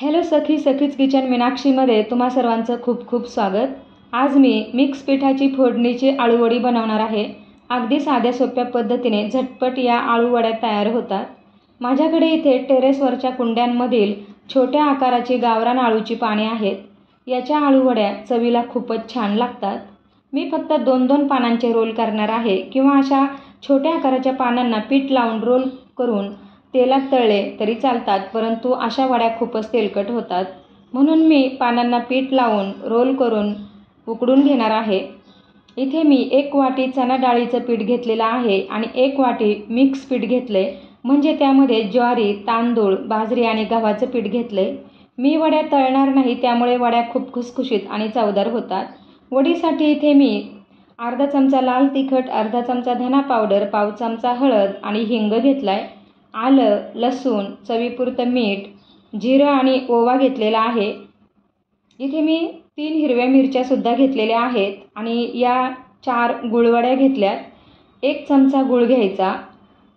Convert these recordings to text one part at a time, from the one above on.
Hello सखीज kitchen मीनाक्षीमध्ये तुम्हा सर्वांचं खूप खूप स्वागत। आज मी मिक्स पिठाची फोडणीची आळूवडी बनवणार आहे। अगदी साध्या सोप्या पद्धतीने झटपट या आळूवड्या तयार होतात। माझ्याकडे इथे टेरेसवरच्या कुंड्यांमधील छोट्या आकाराची गावरान आळूची पाने आहेत। याच्या आळूवड्या चवीला खूपच छान लागतात। मी फक्त 2-2 पानांचे रोल करणार आहे किंवा अशा छोट्या आकाराच्या पानांना पीठ लावून रोल करून तेलात तळले तरी चालतात, परंतु अशा वड्या खूपच तेलकट होतात, म्हणून मी पानांना पीठ लावून रोल करून उकडून घेणार आहे। इथे मी 1 वाटी चणा डाळीचं पीठ घेतलेलं आहे आणि 1 वाटी मिक्स पीठ घेतले, म्हणजे त्यामध्ये ज्वारी, तांदूळ, बाजरी आणि गव्हाचं पीठ घेतले। मी वड्या तळणार नाही, त्यामुळे वड्या खूप खुसखुशीत आणि चवदार होतात। वडीसाठी इथे मी अर्धा चमचा लाल तिखट, अर्धा चमचा धना पावडर, पाव चमचा हळद आणि हिंग घेतलाय। आलं, लसूण, चवीपुरतं मीठ, जिरं आणि ओवा घेतलेला आहे। इथे मी 3 हिरव्या मिरच्या सुद्धा घेतलेल्या आहेत आणि या 4 गुळवड्या घेतल्यात। 1 चमचा गूळ घ्यायचा।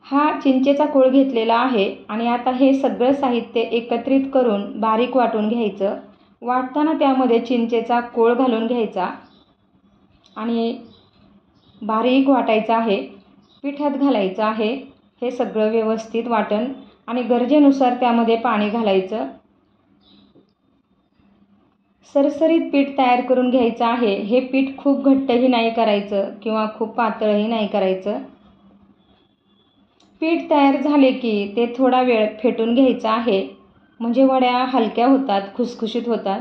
हा चिंचेचा कोळ घेतलेला आहे आणि आता हे सगळं साहित्य एकत्रित करून बारीक वाटून घ्यायचं। वाटताना त्यामध्ये चिंचेचा कोळ घालून घ्यायचा आणि बारीक वाटायचं आहे। पिठात घालायचं आहे हे सगळं व्यवस्थित वाटण आणि गरजेनुसार त्यामध्ये पाणी घालायचं। सरसरीत पीठ तयार करून घ्यायचं आहे। हे पीठ खूप घट्टही नाही करायचं किंवा खूप पातळही नाही करायचं। पीठ तयार झाले की ते थोडा वेळ फेटून घ्यायचं आहे, म्हणजे वड्या हलक्या होतात, खुसखुशीत होतात।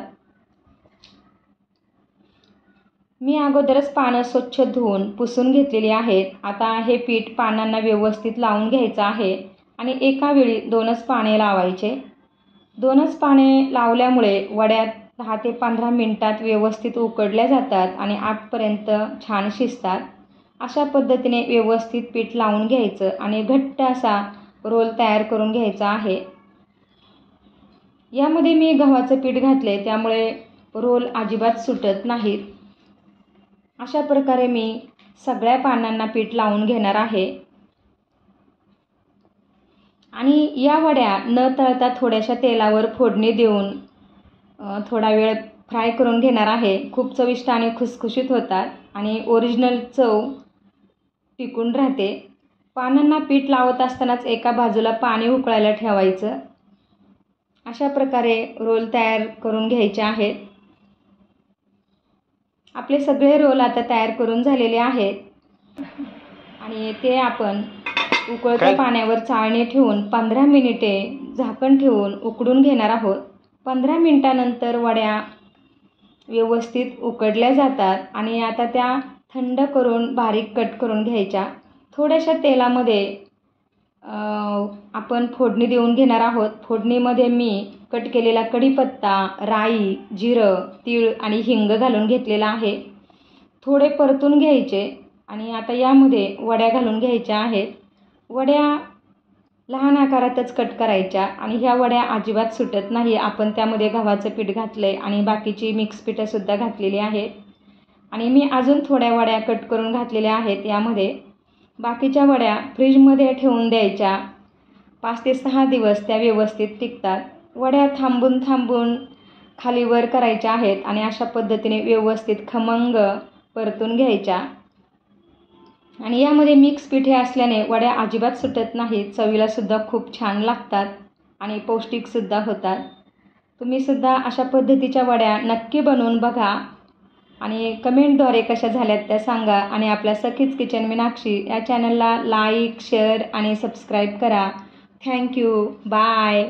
मी अगोदरच पानं स्वच्छ धुवून पुसून घेतलेली आहेत। आता हे पीठ पानांना व्यवस्थित लावून घ्यायचं आहे आणि एका वेळी 2च पाने लावायचे। 2च पाने लावल्यामुळे वड्या 10 ते 15 मिनिटात व्यवस्थित उकडल्या जातात आणि आतपर्यंत छान शिजतात। अशा पद्धतीने व्यवस्थित पीठ लावून घ्यायचं आणि घट्ट असा रोल तयार करून घ्यायचा आहे। यामध्ये मी गव्हाचं पीठ घातले, त्यामुळे रोल अजिबात सुटत नाहीत। अशा प्रकारे मी सगळ्या पानांना पीठ लावून घेणार आहे आणि या वड्या न तळता थोड्याशा तेलावर फोडणी देऊन थोडा वेळ फ्राय करून घेणार आहे। खूप चविष्ट आणि खुसखुशीत होतात आणि ओरिजिनल चव टिकून राहते। पानांना पीठ लावत असतानाच एका बाजूला पाणी उकळायला ठेवायचं। अशा प्रकारे रोल तयार करून घ्यायचे आहेत। आपले सगळे रोल आता तयार करून झालेले आहेत आणि ते आपण उकळत्या पाण्यावर चाळणी ठेवून 15 मिनिटे झाकण ठेवून उकडून घेणार आहोत। 15 मिनिटांनंतर वड्या व्यवस्थित उकडल्या जातात आणि आता त्या थंड करून बारीक कट करून घ्यायच्या। थोड्याशा तेलामध्ये आपण फोडणी देऊन घेणार आहोत। फोडणीमध्ये मी कट केलेला कढीपत्ता, राई, जिरं, तीळ आणि हिंग घालून घेतलेला आहे। थोडे परतून घ्यायचे आणि आता यामध्ये वड्या घालून घ्यायच्या आहेत। वड्या लहान आकारातच कट करायच्या आणि ह्या वड्या अजिबात सुटत नाही। आपण त्यामध्ये गव्हाचं पीठ घातलंय आणि बाकीची मिक्स पीठंसुद्धा घातलेली आहेत आणि मी अजून थोड्या वड्या कट करून घातलेल्या आहेत यामध्ये। बाकीच्या वड्या फ्रीजमध्ये ठेवून द्यायच्या। 5 ते 6 दिवस त्या व्यवस्थित टिकतात। वड्या थांबून थांबून खाली वर करायच्या आहेत आणि अशा पद्धतीने व्यवस्थित खमंग परतून घ्यायच्या आणि यामध्ये मिक्स पीठ हे असल्याने वड्या अजिबात सुटत नाहीत। चवीलासुद्धा खूप छान लागतात आणि पौष्टिकसुद्धा होतात। तुम्हीसुद्धा अशा पद्धतीच्या वड्या नक्की बनवून बघा आणि कमेंटद्वारे कशा झाल्यात त्या सांगा आणि आपल्या सखीज किचन मीनाक्षी या चॅनलला लाईक, शेअर आणि सबस्क्राईब करा। थँक्यू. बाय.